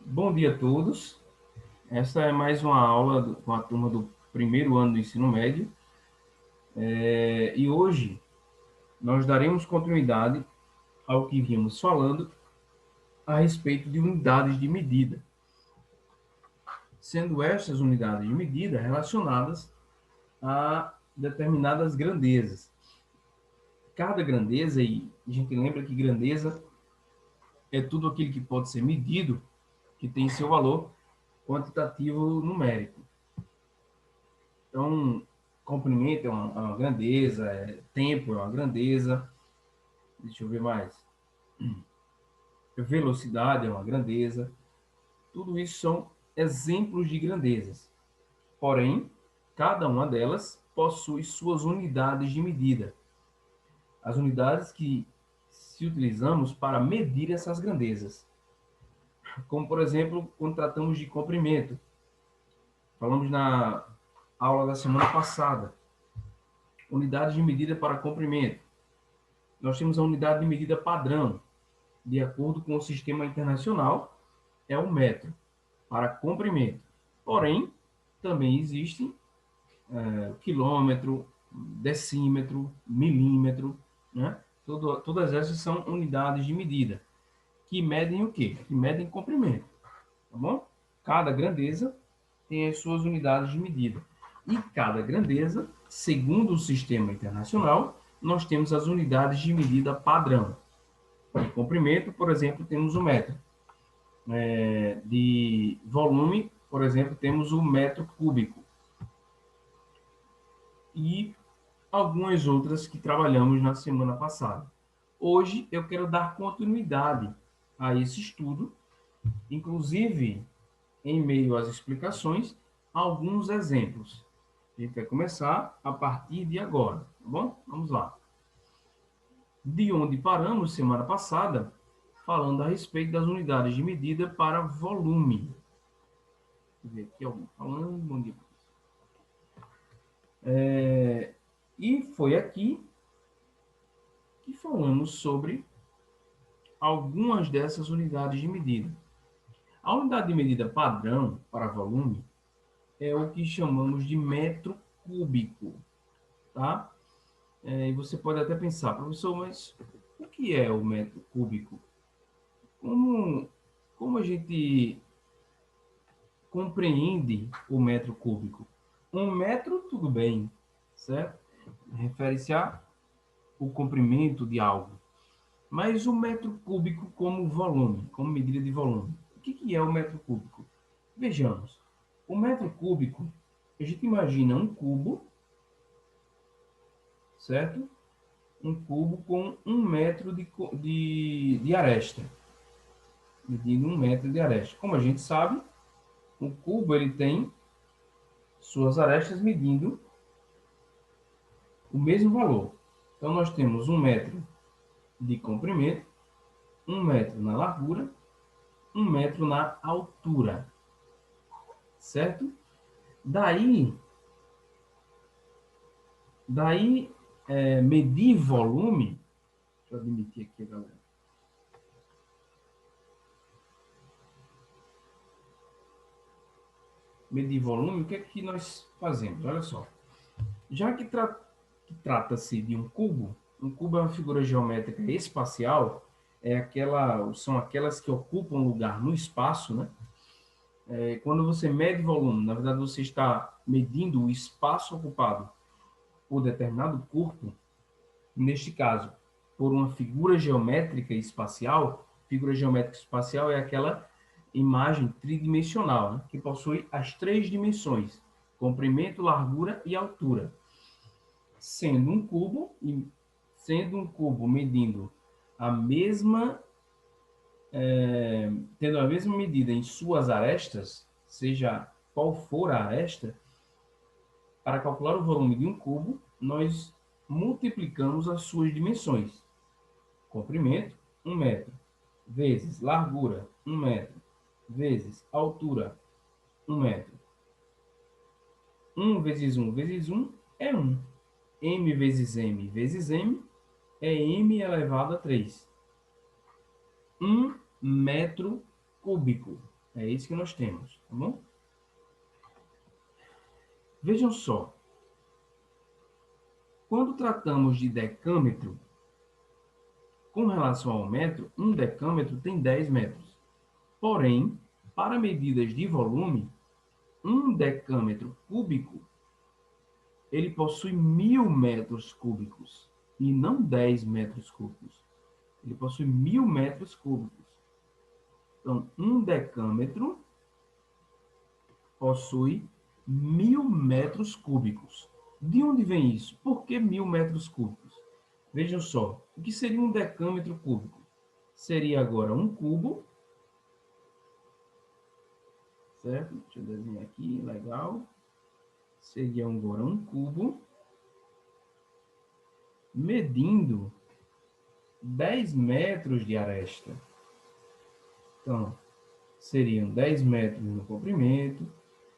Bom dia a todos. Essa é mais uma aula com a turma do primeiro ano do ensino médio. E hoje nós daremos continuidade ao que vimos falando a respeito de unidades de medida, sendo estas unidades de medida relacionadas a determinadas grandezas. Cada grandeza, e a gente lembra que grandeza é tudo aquilo que pode ser medido, que tem seu valor quantitativo numérico. Então, comprimento é uma grandeza, tempo é uma grandeza, deixa eu ver mais, velocidade é uma grandeza, tudo isso são exemplos de grandezas. Porém, cada uma delas possui suas unidades de medida, as unidades que se utilizamos para medir essas grandezas. Como, por exemplo, quando tratamos de comprimento, falamos na aula da semana passada, unidades de medida para comprimento. Nós temos a unidade de medida padrão, de acordo com o sistema internacional, é o metro para comprimento. Porém, também existem quilômetro, decímetro, milímetro, né? Todas essas são unidades de medida que medem o quê? Que medem comprimento, tá bom? Cada grandeza tem as suas unidades de medida. E cada grandeza, segundo o sistema internacional, nós temos as unidades de medida padrão. De comprimento, por exemplo, temos o metro. De volume, por exemplo, temos o metro cúbico. E algumas outras que trabalhamos na semana passada. Hoje eu quero dar continuidade a esse estudo, inclusive, em meio às explicações, alguns exemplos. A gente vai começar a partir de agora, tá bom? Vamos lá. De onde paramos semana passada, falando a respeito das unidades de medida para volume. Deixa eu ver aqui alguém falando. Bom dia. E foi aqui que falamos sobre algumas dessas unidades de medida. A unidade de medida padrão para volume é o que chamamos de metro cúbico, tá? E você pode até pensar, professor, mas o que é o metro cúbico? Como, como a gente compreende o metro cúbico? Um metro, tudo bem, certo? Refere-se a o comprimento de algo. Mas o metro cúbico como volume, como medida de volume. O que é o metro cúbico? Vejamos. O metro cúbico, a gente imagina um cubo, certo? Um cubo com 1 metro de aresta, medindo 1 metro de aresta. Como a gente sabe, o cubo ele tem suas arestas medindo o mesmo valor. Então, nós temos 1 metro de comprimento, 1 metro na largura, 1 metro na altura, certo? Daí, medir volume, deixa eu admitir aqui, galera. Medir volume, o que é que nós fazemos? Olha só. Já que trata-se de um cubo é uma figura geométrica espacial, são aquelas que ocupam lugar no espaço, né? Quando você mede volume, na verdade você está medindo o espaço ocupado por determinado corpo, neste caso, por uma figura geométrica espacial. Figura geométrica espacial é aquela imagem tridimensional, né? Que possui as três dimensões: comprimento, largura e altura. Sendo um cubo e sendo um cubo medindo a mesma tendo a mesma medida em suas arestas, seja qual for a aresta, para calcular o volume de um cubo, nós multiplicamos as suas dimensões. Comprimento, 1 metro, vezes largura, 1 metro, vezes altura, 1 metro. 1 vezes 1 vezes 1 é 1. M vezes M é M elevado a 3. 1 metro cúbico. É isso que nós temos, tá bom? Vejam só, quando tratamos de decâmetro, com relação ao metro, um decâmetro tem 10 metros. Porém, para medidas de volume, um decâmetro cúbico, ele possui 1.000 metros cúbicos e não 10 metros cúbicos. Ele possui 1.000 metros cúbicos. Então, um decâmetro possui 1.000 metros cúbicos. De onde vem isso? Por que 1.000 metros cúbicos? Vejam só, o que seria um decâmetro cúbico? Seria agora um cubo, certo? Deixa eu desenhar aqui, legal. Seria agora um cubo medindo 10 metros de aresta. Então, seriam 10 metros no comprimento,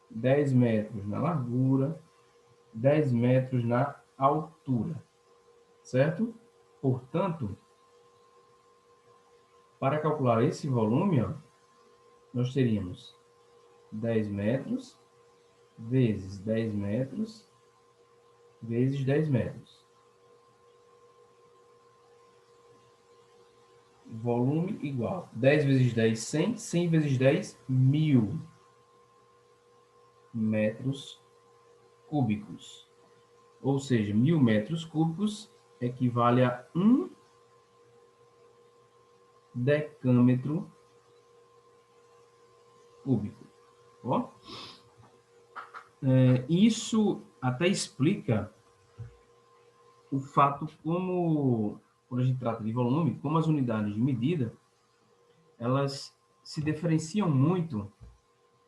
10 metros na largura, 10 metros na altura, certo? Portanto, para calcular esse volume, ó, nós teríamos 10 metros vezes 10 metros vezes 10 metros. Volume igual 10 vezes 10, 100. 100 vezes 10, 1.000 metros cúbicos. Ou seja, 1.000 metros cúbicos equivale a 1 decâmetro cúbico. Ó? Isso até explica o fato como, quando a gente trata de volume, como as unidades de medida, elas se diferenciam muito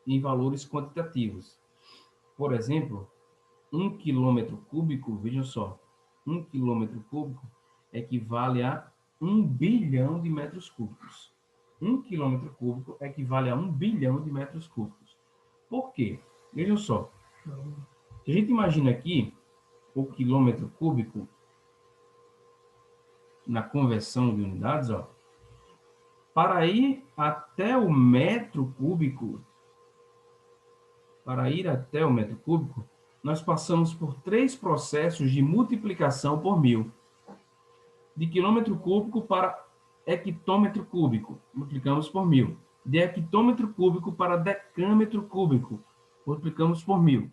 em valores quantitativos. Por exemplo, 1 km cúbico, vejam só, 1 km cúbico equivale a 1 bilhão de metros cúbicos. 1 km cúbico equivale a 1 bilhão de metros cúbicos. Por quê? Vejam só. Se a gente imagina aqui o quilômetro cúbico na conversão de unidades, ó, para ir até o metro cúbico, nós passamos por 3 processos de multiplicação por 1.000. De quilômetro cúbico para hectômetro cúbico, multiplicamos por 1.000. De hectômetro cúbico para decâmetro cúbico, multiplicamos por 1.000.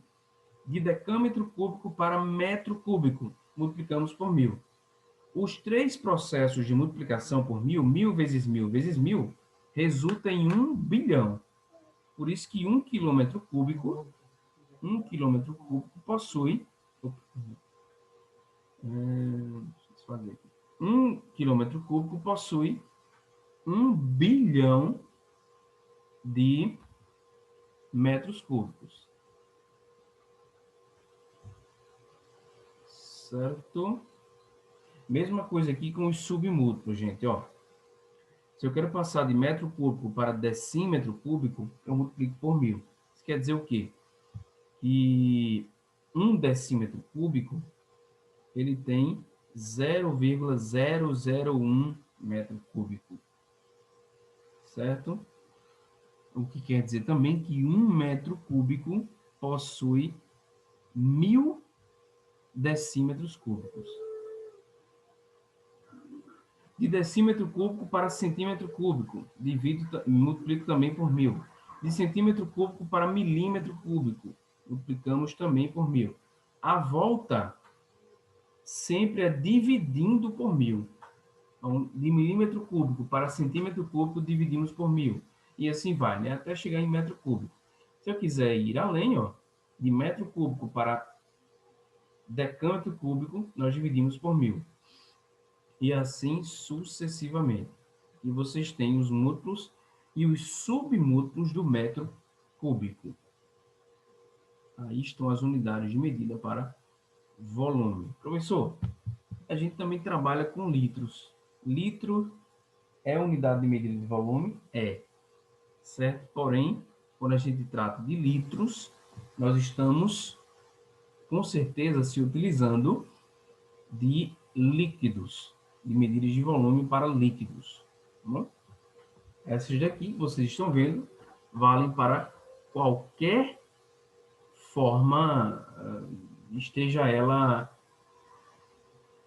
De decâmetro cúbico para metro cúbico, multiplicamos por 1.000. Os 3 processos de multiplicação por 1.000, 1.000 vezes 1.000 vezes 1.000, resulta em 1 bilhão. Por isso que 1 km cúbico possui... Um quilômetro cúbico possui 1 bilhão de metros cúbicos. Certo? Mesma coisa aqui com os submúltiplos, gente, ó. Se eu quero passar de metro cúbico para decímetro cúbico, eu multiplico por 1.000. Isso quer dizer o quê? Que 1 decímetro cúbico, ele tem 0,001 metro cúbico. Certo? O que quer dizer também que 1 metro cúbico possui 1.000 decímetros cúbicos. De decímetro cúbico para centímetro cúbico, multiplico também por 1.000. De centímetro cúbico para milímetro cúbico, multiplicamos também por 1.000. A volta sempre é dividindo por 1.000. Então, de milímetro cúbico para centímetro cúbico, dividimos por 1.000. E assim vai, né? Até chegar em metro cúbico. Se eu quiser ir além, ó, de metro cúbico para decâmetro cúbico, nós dividimos por 1.000. E assim sucessivamente. E vocês têm os múltiplos e os submúltiplos do metro cúbico. Aí estão as unidades de medida para volume. Professor, a gente também trabalha com litros. Litro é unidade de medida de volume? É. Certo? Porém, quando a gente trata de litros, nós estamos, com certeza, se utilizando de líquidos, de medidas de volume para líquidos. Tá bom? Essas daqui, vocês estão vendo, valem para qualquer forma, esteja ela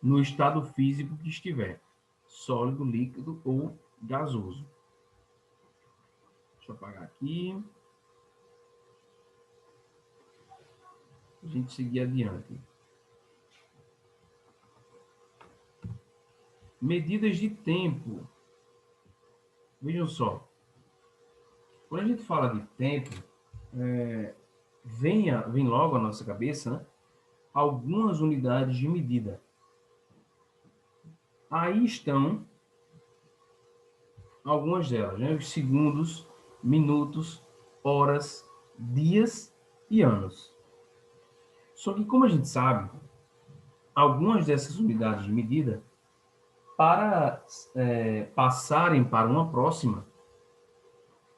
no estado físico que estiver, sólido, líquido ou gasoso. Deixa eu apagar aqui. A gente seguir adiante. Medidas de tempo. Vejam só. Quando a gente fala de tempo, vem logo à nossa cabeça, né, algumas unidades de medida. Aí estão algumas delas, né? Os segundos, minutos, horas, dias e anos. Só que, como a gente sabe, algumas dessas unidades de medida, para passarem para uma próxima,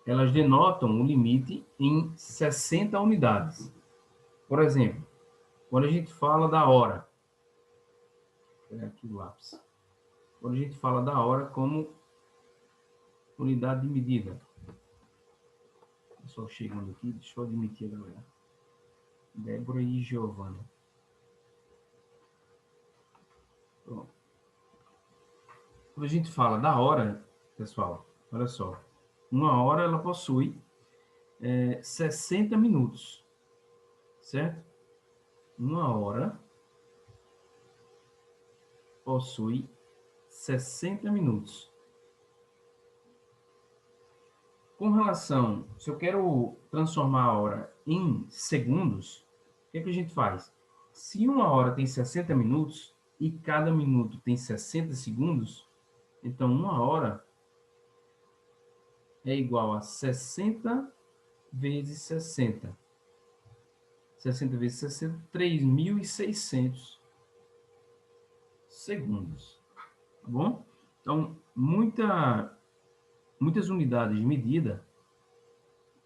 elas denotam o limite em 60 unidades. Por exemplo, quando a gente fala da hora, vou pegar aqui o lápis. Quando a gente fala da hora como unidade de medida. Pessoal chegando aqui, deixa eu admitir a galera. Débora e Giovana. Pronto. Quando a gente fala da hora, pessoal, olha só. Uma hora ela possui 60 minutos, certo? Uma hora possui 60 minutos. Com relação, se eu quero transformar a hora em segundos, o que é que a gente faz? Se uma hora tem 60 minutos e cada minuto tem 60 segundos, então uma hora é igual a 60 vezes 60. 60 vezes 60, 3.600 segundos. Tá bom? Então, muitas unidades de medida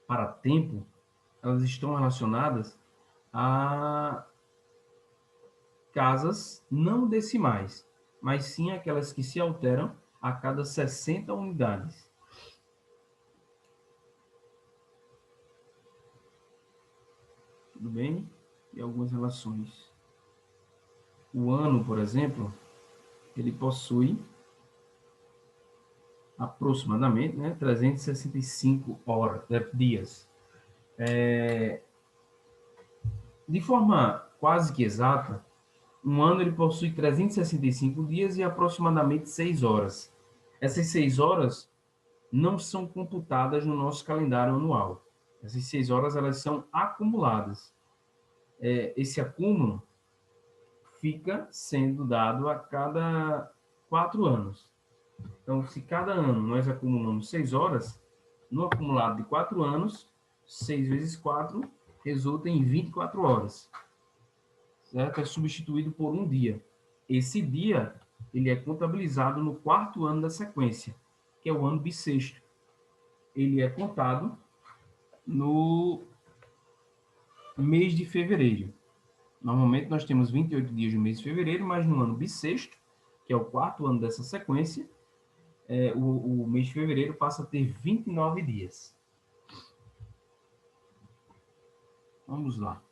para tempo, elas estão relacionadas a casas não decimais, mas sim aquelas que se alteram a cada 60 unidades. Tudo bem? E algumas relações. O ano, por exemplo, ele possui aproximadamente, né, 365 dias. De forma quase que exata, um ano ele possui 365 dias e aproximadamente 6 horas. Essas 6 horas não são computadas no nosso calendário anual. Essas 6 horas elas são acumuladas. Esse acúmulo fica sendo dado a cada 4 anos. Então, se cada ano nós acumulamos 6 horas, no acumulado de 4 anos, 6 vezes 4 resulta em 24 horas. Certo? É substituído por um dia. Esse dia ele é contabilizado no quarto ano da sequência, que é o ano bissexto. Ele é contado no mês de fevereiro. Normalmente nós temos 28 dias no mês de fevereiro, mas no ano bissexto, que é o quarto ano dessa sequência, o mês de fevereiro passa a ter 29 dias. Vamos lá.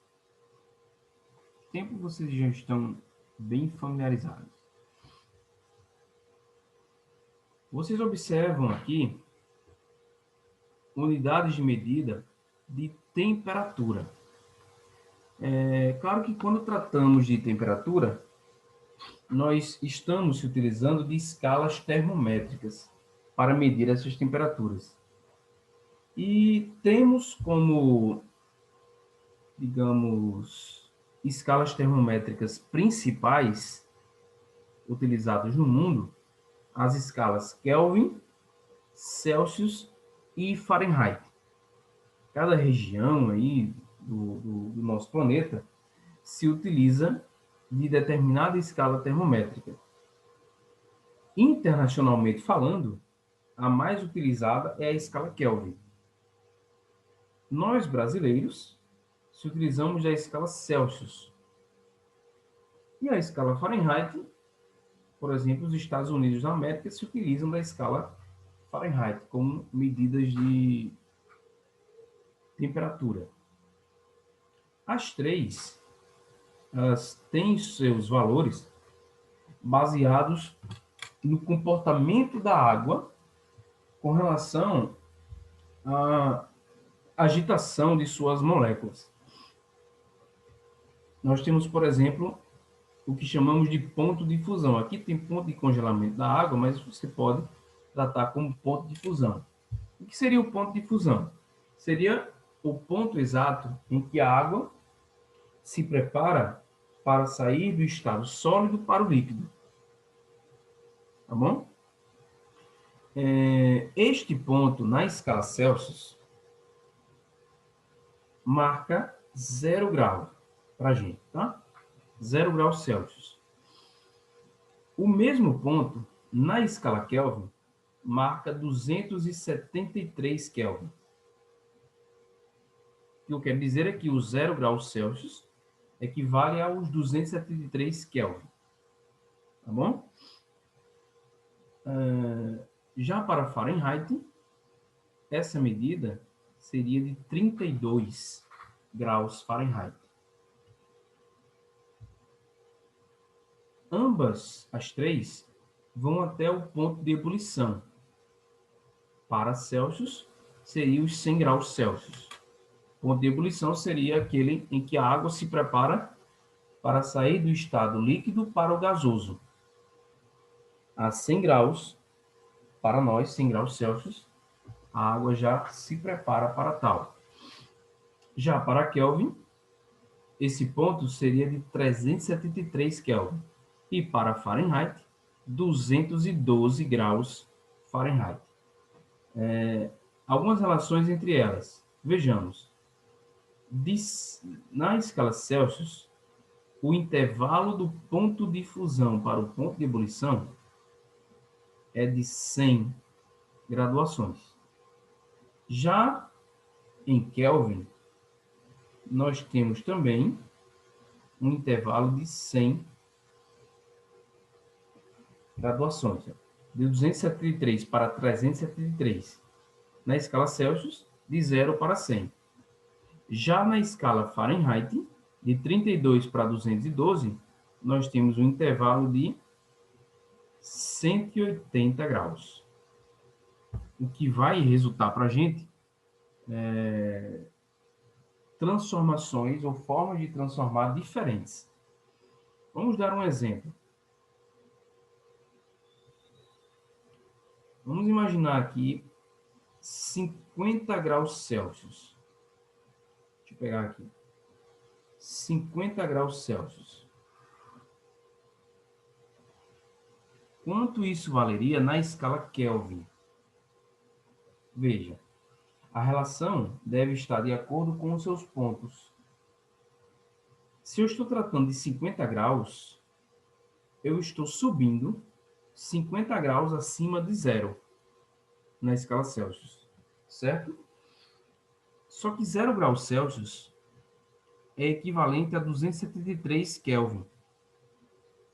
Tempo vocês já estão bem familiarizados. Vocês observam aqui unidades de medida de temperatura. Claro que quando tratamos de temperatura, nós estamos utilizando de escalas termométricas para medir essas temperaturas. E temos como, digamos, escalas termométricas principais utilizadas no mundo as escalas Kelvin, Celsius e Fahrenheit. Cada região aí do nosso planeta se utiliza de determinada escala termométrica. Internacionalmente falando, a mais utilizada é a escala Kelvin. Nós, brasileiros, se utilizamos da escala Celsius. E a escala Fahrenheit, por exemplo, os Estados Unidos da América se utilizam da escala Fahrenheit como medidas de temperatura. As três, elas têm seus valores baseados no comportamento da água com relação à agitação de suas moléculas. Nós temos, por exemplo, o que chamamos de ponto de fusão. Aqui tem ponto de congelamento da água, mas você pode tratar como ponto de fusão. O que seria o ponto de fusão? Seria o ponto exato em que a água se prepara para sair do estado sólido para o líquido. Tá bom? Este ponto na escala Celsius marca 0 grau para a gente, tá? 0 graus Celsius. O mesmo ponto na escala Kelvin marca 273 Kelvin. O que eu quero dizer é que o 0 graus Celsius equivale aos 273 Kelvin. Tá bom? Já para Fahrenheit, essa medida seria de 32 graus Fahrenheit. Ambas, as três, vão até o ponto de ebulição. Para Celsius, seria os 100 graus Celsius. O ponto de ebulição seria aquele em que a água se prepara para sair do estado líquido para o gasoso. A 100 graus, para nós, 100 graus Celsius, a água já se prepara para tal. Já para Kelvin, esse ponto seria de 373 Kelvin. E para Fahrenheit, 212 graus Fahrenheit. Algumas relações entre elas. Vejamos. Na escala Celsius, o intervalo do ponto de fusão para o ponto de ebulição é de 100 graduações. Já em Kelvin, nós temos também um intervalo de 100 graduações. De 273 para 373. Na escala Celsius, de 0 para 100. Já na escala Fahrenheit, de 32 para 212, nós temos um intervalo de 180 graus. O que vai resultar para a gente transformações ou formas de transformar diferentes. Vamos dar um exemplo. Vamos imaginar aqui 50 graus Celsius. Deixa eu pegar aqui. 50 graus Celsius. Quanto isso valeria na escala Kelvin? Veja, a relação deve estar de acordo com os seus pontos. Se eu estou tratando de 50 graus, eu estou subindo 50 graus acima de 0 na escala Celsius, certo? Só que 0 graus Celsius é equivalente a 273 Kelvin.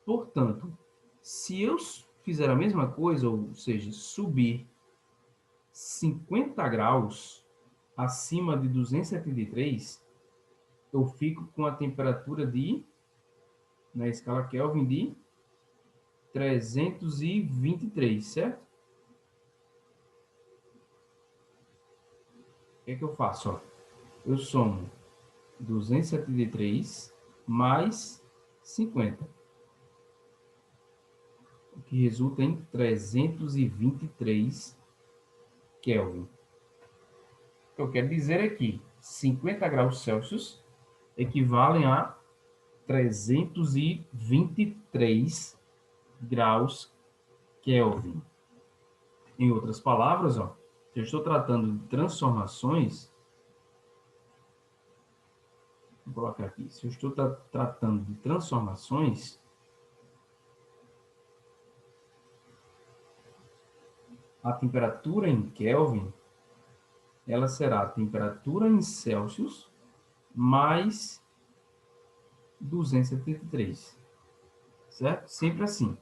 Portanto, se eu fizer a mesma coisa, ou seja, subir 50 graus acima de 273, eu fico com a temperatura de, na escala Kelvin, de 323, certo? O que é que eu faço? Ó? Eu somo 273 mais 50. O que resulta em 323 Kelvin. O que eu quero dizer é que 50 graus Celsius equivalem a 323 graus Kelvin. Em outras palavras, ó, se eu estou tratando de transformações, vou colocar aqui, se eu estou tratando de transformações, a temperatura em Kelvin, ela será a temperatura em Celsius mais 273, certo? Sempre assim.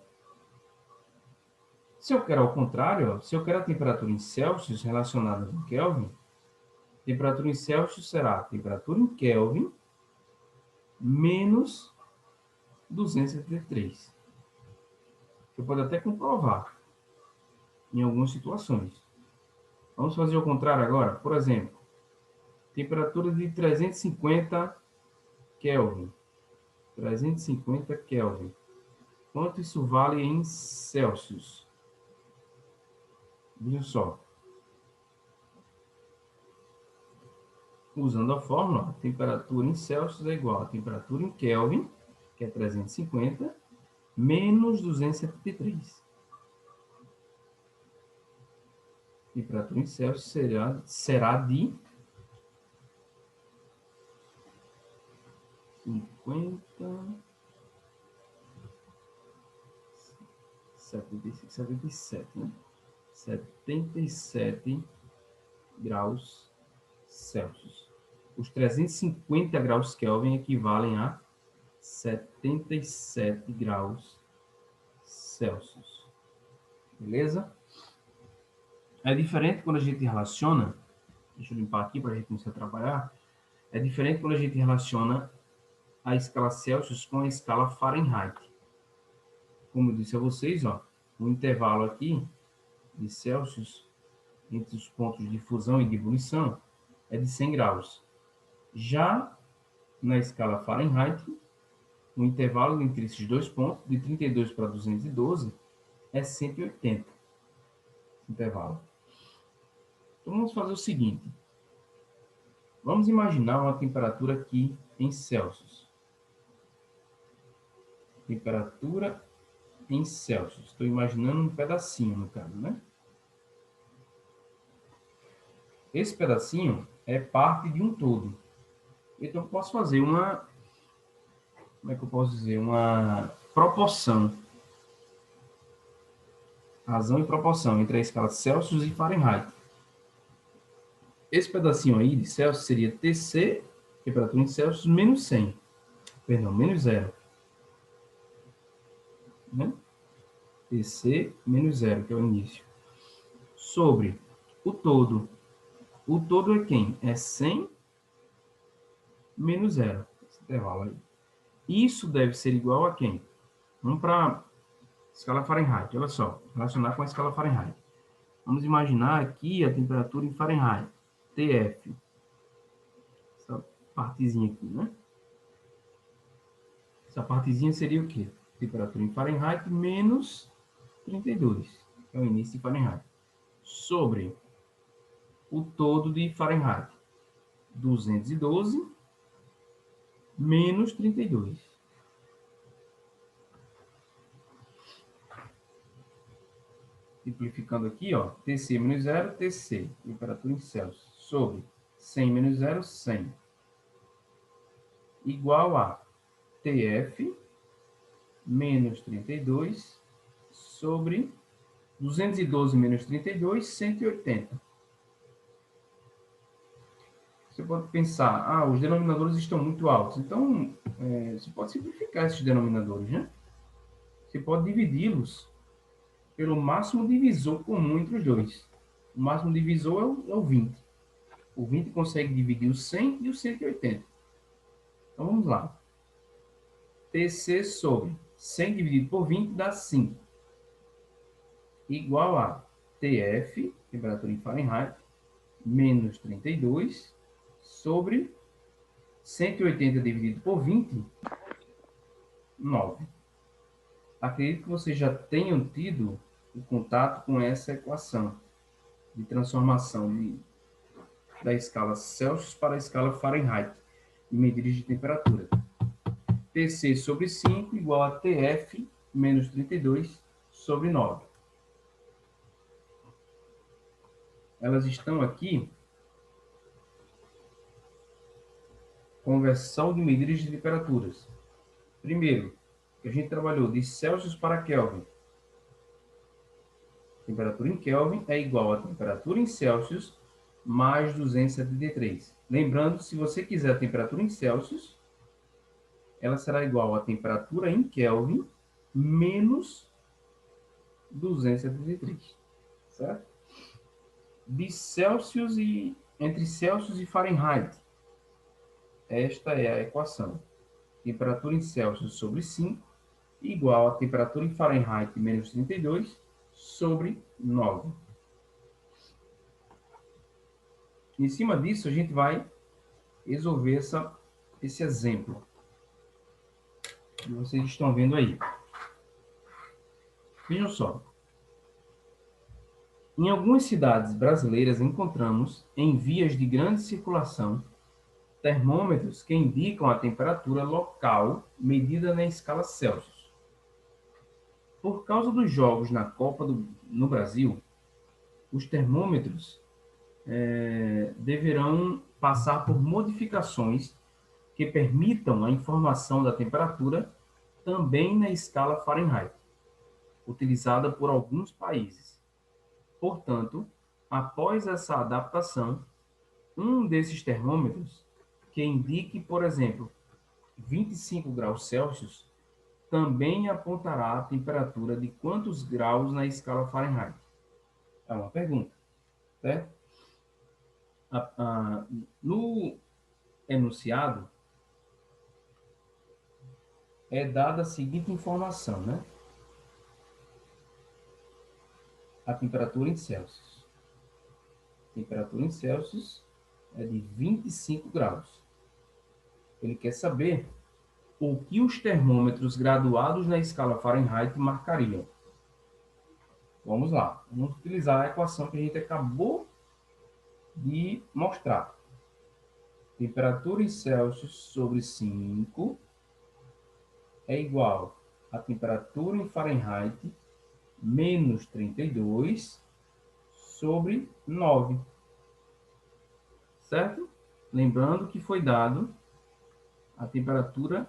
Se eu quero ao contrário, ó, se eu quero a temperatura em Celsius relacionada com Kelvin, Temperatura em Celsius será temperatura em Kelvin menos 273. Você pode até comprovar em algumas situações. Vamos fazer o contrário agora. Por exemplo, temperatura de 350 Kelvin. 350 Kelvin. Quanto isso vale em Celsius? Veja só. Usando a fórmula, a temperatura em Celsius é igual a temperatura em Kelvin, que é 350, menos 273. Temperatura em Celsius será de 50, 75, 77, né? 77 graus Celsius. Os 350 graus Kelvin equivalem a 77 graus Celsius. Beleza? É diferente quando a gente relaciona, deixa eu limpar aqui para a gente não se atrapalhar, é diferente quando a gente relaciona a escala Celsius com a escala Fahrenheit. Como eu disse a vocês, ó, o intervalo aqui de Celsius entre os pontos de fusão e de ebulição é de 100 graus. Já na escala Fahrenheit, o intervalo entre esses dois pontos, de 32 para 212, é 180. Intervalo. Então, vamos fazer o seguinte. Vamos imaginar uma temperatura aqui em Celsius. Temperatura em Celsius. Estou imaginando um pedacinho, no caso, né? Esse pedacinho é parte de um todo. Então, eu posso fazer uma... Como é que eu posso dizer? Uma proporção. Razão e proporção entre a escala Celsius e Fahrenheit. Esse pedacinho aí de Celsius seria TC, temperatura em Celsius, menos 100. Perdão, menos 0. Né? TC menos 0, que é o início. Sobre o todo. O todo é quem? É 100 menos 0. Esse intervalo aí. Isso deve ser igual a quem? Vamos para a escala Fahrenheit. Olha só, relacionar com a escala Fahrenheit. Vamos imaginar aqui a temperatura em Fahrenheit. TF. Essa partezinha aqui, né? Essa partezinha seria o quê? Temperatura em Fahrenheit menos 32, que é o início de Fahrenheit, sobre o todo de Fahrenheit, 212 menos 32. Simplificando aqui, ó, TC menos 0, TC, temperatura em Celsius, sobre 100 menos 0, 100, igual a TF menos 32 sobre 212 menos 32, 180. Você pode pensar, os denominadores estão muito altos. Então, você pode simplificar esses denominadores, né? Você pode dividi-los pelo máximo divisor comum entre os dois. O máximo divisor é o 20. O 20 consegue dividir o 100 e o 180. Então, vamos lá. TC sobre 100 dividido por 20 dá 5. Igual a TF, temperatura em Fahrenheit, menos 32, sobre 180 dividido por 20, 9. Acredito que vocês já tenham tido o contato com essa equação de transformação da escala Celsius para a escala Fahrenheit, de medidas de temperatura. TC sobre 5 igual a TF menos 32 sobre 9. Elas estão aqui, conversão de medidas de temperaturas. Primeiro, que a gente trabalhou de Celsius para Kelvin. Temperatura em Kelvin é igual a temperatura em Celsius mais 273. Lembrando, se você quiser a temperatura em Celsius, ela será igual a temperatura em Kelvin menos 273. Certo? De Celsius e entre Celsius e Fahrenheit. Esta é a equação. Temperatura em Celsius sobre 5 igual a temperatura em Fahrenheit menos 32 sobre 9. Em cima disso, a gente vai resolver esse exemplo que vocês estão vendo aí. Vejam só. Em algumas cidades brasileiras encontramos, em vias de grande circulação, termômetros que indicam a temperatura local medida na escala Celsius. Por causa dos jogos na Copa no Brasil, os termômetros deverão passar por modificações que permitam a informação da temperatura também na escala Fahrenheit, utilizada por alguns países. Portanto, após essa adaptação, um desses termômetros que indique, por exemplo, 25 graus Celsius, também apontará a temperatura de quantos graus na escala Fahrenheit? É uma pergunta, certo? No enunciado, é dada a seguinte informação, né? A temperatura em Celsius. A temperatura em Celsius é de 25 graus. Ele quer saber o que os termômetros graduados na escala Fahrenheit marcariam. Vamos lá. Vamos utilizar a equação que a gente acabou de mostrar. Temperatura em Celsius sobre 5 é igual a temperatura em Fahrenheit menos 32 sobre 9. Certo? Lembrando que foi dado a temperatura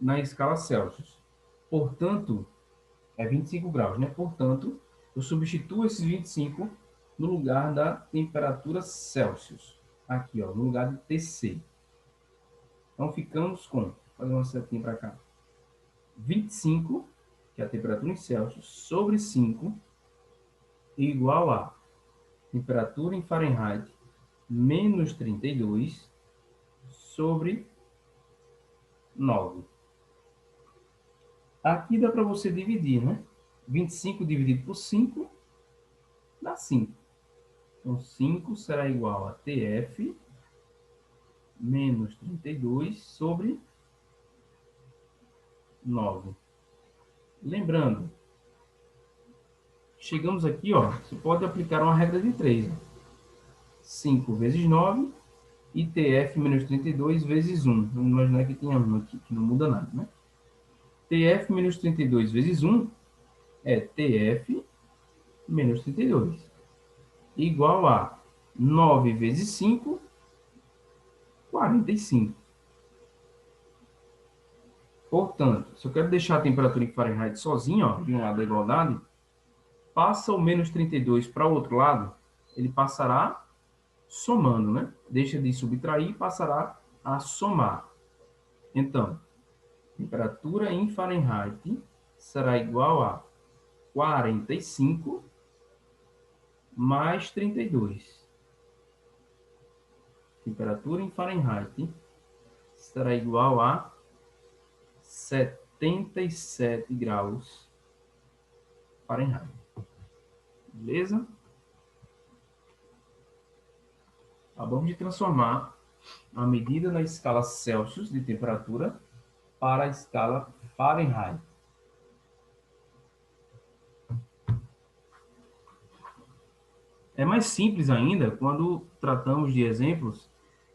na escala Celsius. Portanto, é 25 graus, né? Portanto, eu substituo esses 25 no lugar da temperatura Celsius. Aqui, ó, no lugar de TC. Então, ficamos com, vou fazer uma setinha para cá, 25, que é a temperatura em Celsius, sobre 5, igual a temperatura em Fahrenheit, menos 32, sobre 9. Aqui dá para você dividir, né? 25 dividido por 5 dá 5. Então, 5 será igual a TF menos 32 sobre 9. Lembrando, chegamos aqui, ó, você pode aplicar uma regra de 3. 5 vezes 9 e TF menos 32 vezes 1. Vamos imaginar que tenha 1 aqui, que não muda nada, né? TF menos 32 vezes 1 é TF menos 32. Igual a 9 vezes 5, 45. Portanto, se eu quero deixar a temperatura em Fahrenheit sozinha, ó, de um lado da igualdade, passa o menos 32 para o outro lado, ele passará somando, né? Deixa de subtrair e passará a somar. Então, temperatura em Fahrenheit será igual a 45 mais 32. Temperatura em Fahrenheit será igual a 77 graus Fahrenheit. Beleza? Acabamos de transformar a medida na escala Celsius de temperatura para a escala Fahrenheit. É mais simples ainda quando tratamos de exemplos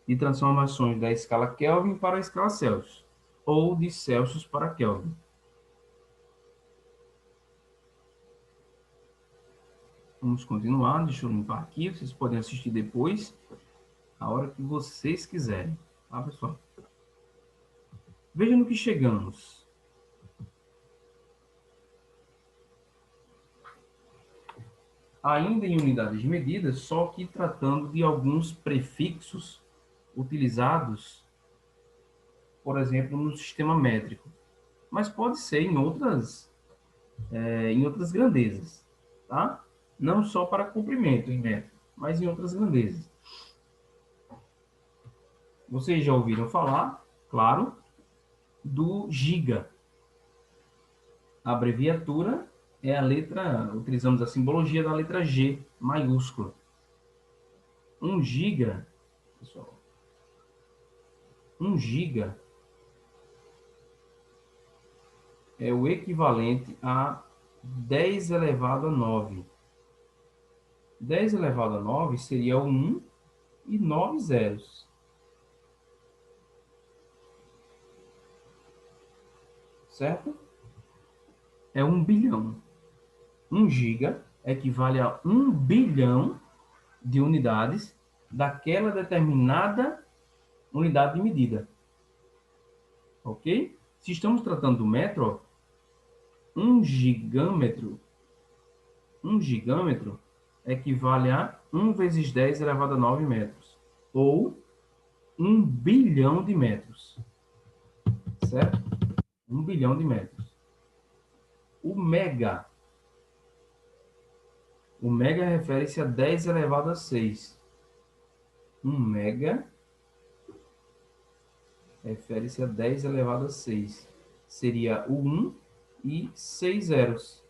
de transformações da escala Kelvin para a escala Celsius, ou de Celsius para Kelvin. Vamos continuar, deixa eu limpar aqui, vocês podem assistir depois, a hora que vocês quiserem, tá, pessoal? Veja no que chegamos. Ainda em unidades de medida, só que tratando de alguns prefixos utilizados, por exemplo, no sistema métrico. Mas pode ser em outras grandezas, tá? Não só para comprimento em metro, mas em outras grandezas. Vocês já ouviram falar, claro, do giga. A abreviatura é a letra, utilizamos a simbologia da letra G maiúscula. 1 giga, pessoal, 1 giga é o equivalente a 10 elevado a 9. 10 elevado a 9 seria o 1 e 9 zeros, certo? É 1 bilhão. 1 giga equivale a 1 bilhão de unidades daquela determinada unidade de medida, ok? Se estamos tratando do metro, 1 gigâmetro, 1 gigâmetro equivale a 1 vezes 10 elevado a 9 metros, ou 1 bilhão de metros, certo? 1 bilhão de metros. O mega refere-se a 10 elevado a 6. 1 mega refere-se a 10 elevado a 6. Seria o 1 e 6 zeros.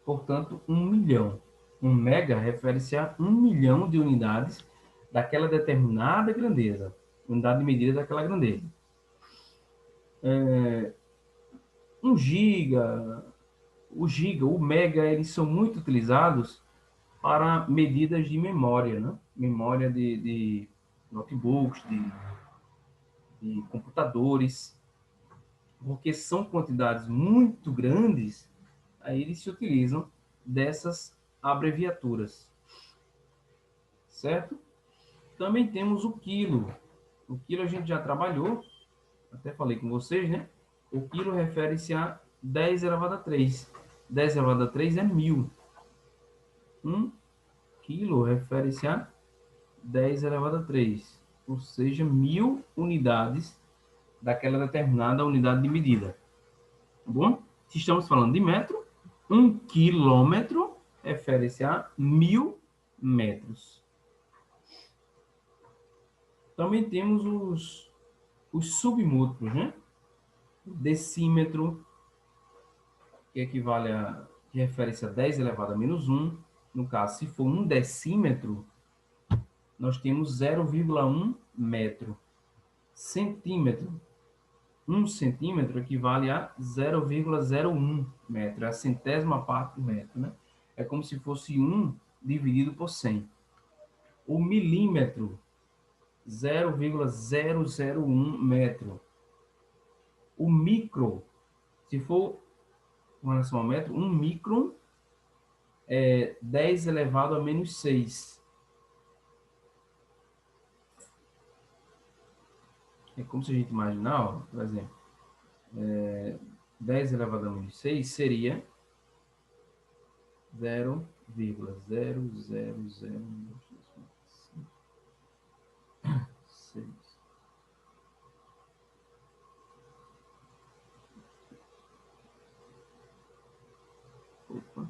Portanto, 1 milhão. 1 mega refere-se a 1 milhão de unidades daquela determinada grandeza. Unidade de medida daquela grandeza. 1 giga, o mega, eles são muito utilizados para medidas de memória, né? Memória de notebooks, de computadores, porque são quantidades muito grandes, aí eles se utilizam dessas abreviaturas, certo? Também temos o quilo. O quilo a gente já trabalhou, até falei com vocês, né? O quilo refere-se a 10 elevado a 3. 10 elevado a 3 é 1000. 1 quilo refere-se a 10 elevado a 3, ou seja, 1000 unidades daquela determinada unidade de medida. Tá bom? Se estamos falando de metro, 1 quilômetro refere-se a 1000 metros. Também temos os submúltiplos, né? O decímetro, que equivale a, que refere-se a 10 elevado a menos 1. No caso, se for 1 decímetro, nós temos 0,1 metro. Centímetro. 1 centímetro equivale a 0,01 metro, é a centésima parte do metro, né? É como se fosse 1 dividido por 100. O milímetro, 0,001 metro. O micro, se for com relação ao metro, 1 micron é 10 elevado a menos 6. É como se a gente imaginar, ó, por exemplo, 10 elevado a menos 6 seria 0,00006. Opa.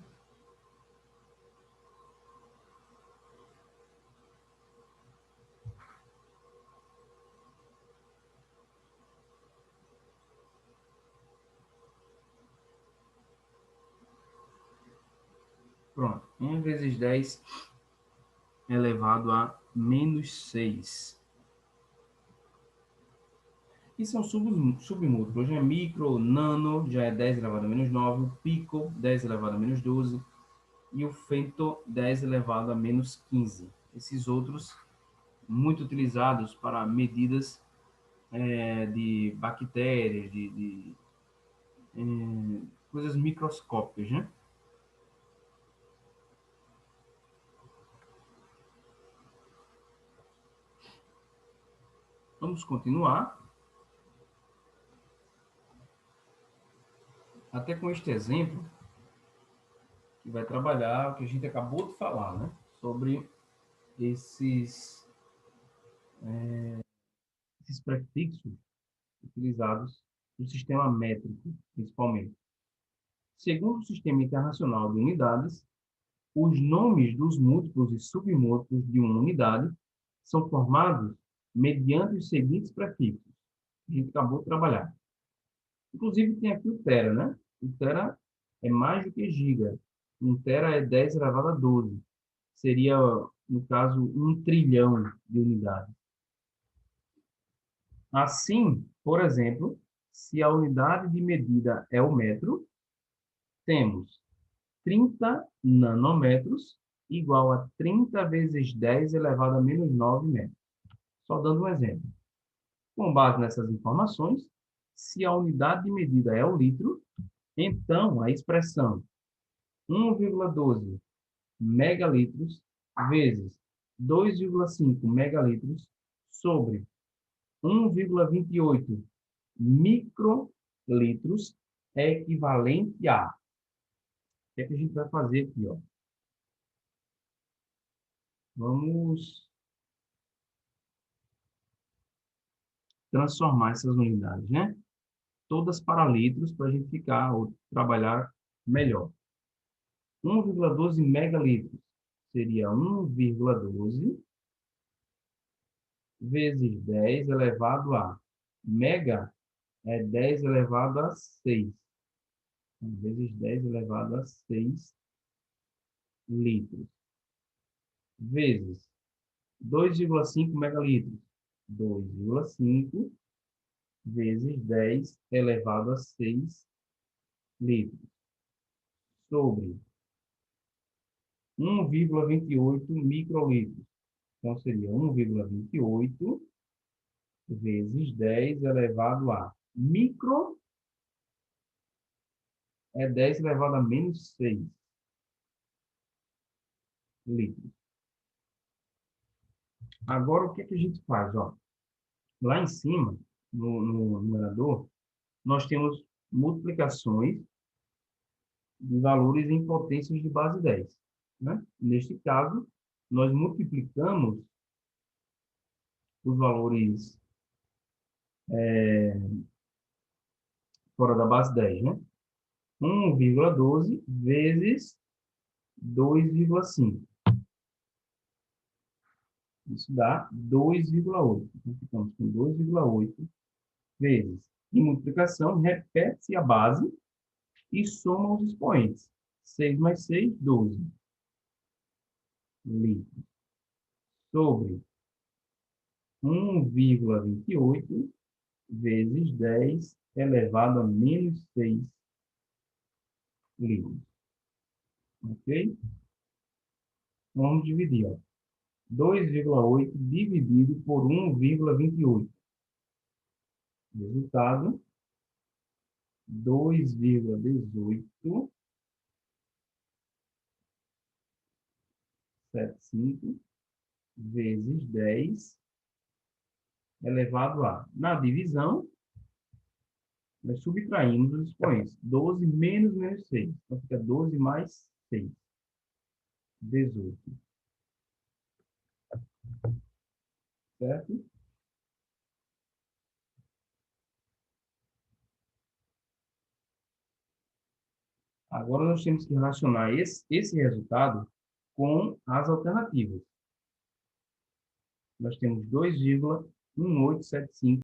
Pronto. 1 vezes 10 elevado a menos 6. E são submúltiplos, né? Micro, nano, já é 10 elevado a menos 9. O pico, 10 elevado a menos 12. E o femto, 10 elevado a menos 15. Esses outros, muito utilizados para medidas de bactérias, coisas microscópicas, né? Vamos continuar, até com este exemplo, que vai trabalhar o que a gente acabou de falar, né? Sobre esses, esses prefixos utilizados no sistema métrico, principalmente. Segundo o Sistema Internacional de Unidades, os nomes dos múltiplos e submúltiplos de uma unidade são formados mediante os seguintes prefixos. A gente acabou de trabalhar. Inclusive, tem aqui o tera, né? O tera é mais do que giga. 1 tera é 10 elevado a 12. Seria, no caso, 1 trilhão de unidades. Assim, por exemplo, se a unidade de medida é o metro, temos 30 nanômetros igual a 30 vezes 10 elevado a menos 9 metros. Só dando um exemplo. Com base nessas informações, se a unidade de medida é o litro, então a expressão 1,12 megalitros vezes 2,5 megalitros sobre 1,28 microlitros é equivalente a... O que é que a gente vai fazer aqui, ó? Vamos transformar essas unidades, né? Todas para litros para a gente ficar ou trabalhar melhor. 1,12 megalitros seria 1,12 vezes 10 elevado a mega é 10 elevado a 6. Vezes 10 elevado a 6 litros. Vezes 2,5 megalitros. 2,5 vezes 10 elevado a 6 litros. Sobre 1,28 microlitros. Então, seria 1,28 vezes 10 elevado a micro é 10 elevado a menos 6 litros. Agora, o que, é que a gente faz? Ó? Lá em cima, no numerador, nós temos multiplicações de valores em potências de base 10. Né? Neste caso, nós multiplicamos os valores fora da base 10, né? 1,12 vezes 2,5. Isso dá 2,8. Então, ficamos com 2,8 vezes. Em multiplicação, repete-se a base e soma os expoentes. 6 mais 6, 12 litros. Sobre 1,28 vezes 10 elevado a menos 6 litros. Ok? Vamos dividir. Ó. 2,8 dividido por 1,28. Resultado, 2,1875 vezes 10 elevado a. Na divisão, nós subtraímos os expoentes. 12 menos 6. Então, fica 12 mais 6. 18. Certo? Agora, nós temos que relacionar esse resultado com as alternativas. Nós temos 2,1875